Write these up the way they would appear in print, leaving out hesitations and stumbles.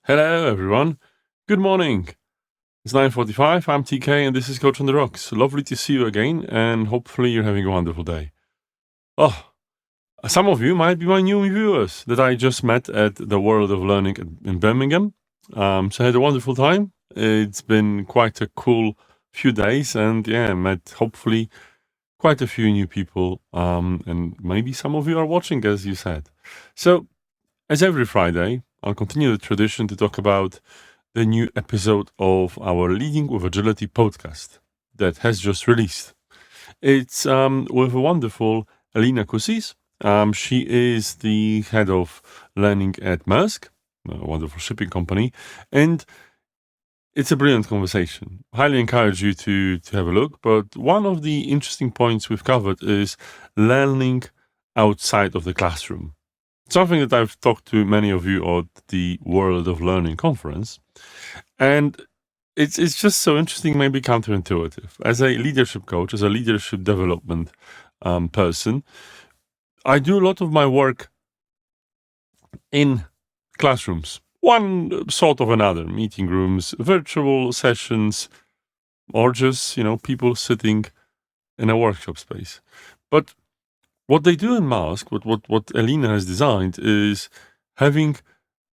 Hello, everyone. Good morning. It's 9:45. I'm TK, and this is Coach on the Rocks. Lovely to see you again, and hopefully you're having a wonderful day. Oh, some of you might be my new viewers that I just met at the World of Learning in Birmingham. So I had a wonderful time. It's been quite a cool few days, and met hopefully quite a few new people. And maybe some of you are watching, as you said. So, as every Friday, I'll continue the tradition to talk about the new episode of our Leading with Agility podcast that has just released. It's with a wonderful Elina Koussis. She is the head of learning at Maersk, a wonderful shipping company, and it's a brilliant conversation. Highly encourage you to have a look. But one of the interesting points we've covered is learning outside of the classroom. Something that I've talked to many of you at the World of Learning conference. And it's just so interesting, maybe counterintuitive. As a leadership coach, as a leadership development person, I do a lot of my work in classrooms. One sort of another, meeting rooms, virtual sessions, or just, people sitting in a workshop space. But what they do in Maersk, what Elina has designed, is having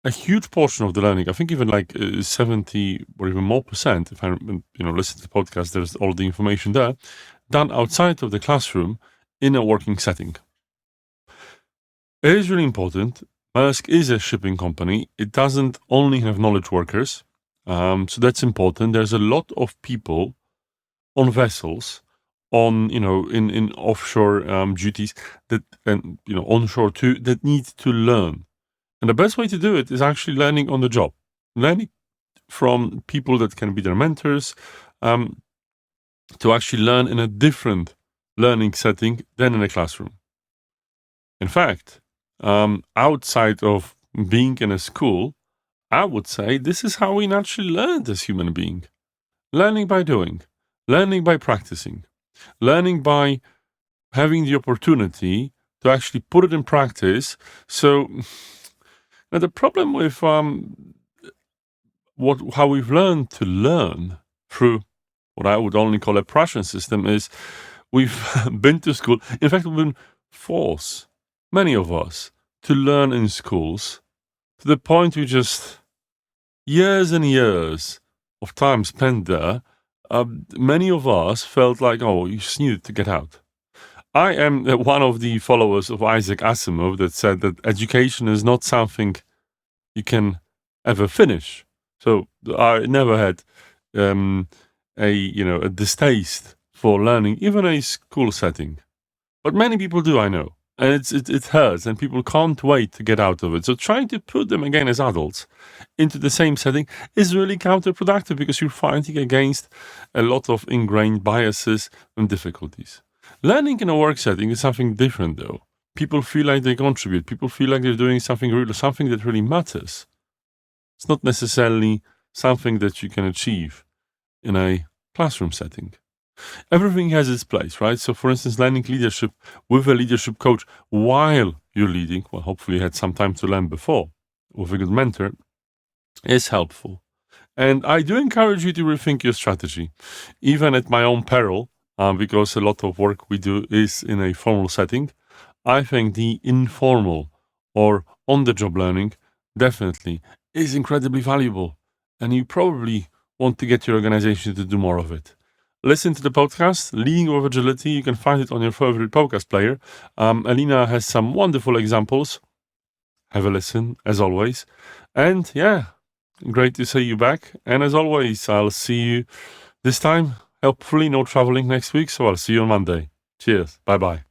a huge portion of the learning. I think even like 70 or even more percent, if I listen to the podcast, there's all the information there, done outside of the classroom in a working setting. It is really important. Maersk is a shipping company. It doesn't only have knowledge workers, so that's important. There's a lot of people on vessels, on in offshore duties that, and onshore too, that need to learn. And the best way to do it is actually learning on the job, learning from people that can be their mentors, to actually learn in a different learning setting than in a classroom. In fact, outside of being in a school, I would say this is how we naturally learn as human beings. Learning by doing, learning by practicing, learning by having the opportunity to actually put it in practice. So now the problem with how we've learned to learn through what I would only call a Prussian system is we've been to school. In fact, we've been forced, many of us, to learn in schools to the point we just years and years of time spent there. Many of us felt like, you just needed to get out. I am one of the followers of Isaac Asimov that said that education is not something you can ever finish. So I never had a distaste for learning, even a school setting. But many people do, I know. And it hurts, and people can't wait to get out of it. So trying to put them again as adults into the same setting is really counterproductive because you're fighting against a lot of ingrained biases and difficulties. Learning in a work setting is something different, though. People feel like they contribute. People feel like they're doing something that really matters. It's not necessarily something that you can achieve in a classroom setting. Everything has its place, right? So, for instance, learning leadership with a leadership coach while you're leading, well, hopefully you had some time to learn before, with a good mentor, is helpful. And I do encourage you to rethink your strategy, even at my own peril, because a lot of work we do is in a formal setting. I think the informal or on-the-job learning definitely is incredibly valuable, and you probably want to get your organization to do more of it. Listen to the podcast, Leading with Agility. You can find it on your favorite podcast player. Elina has some wonderful examples. Have a listen, as always. And great to see you back. And as always, I'll see you this time. Hopefully no traveling next week, so I'll see you on Monday. Cheers. Bye-bye.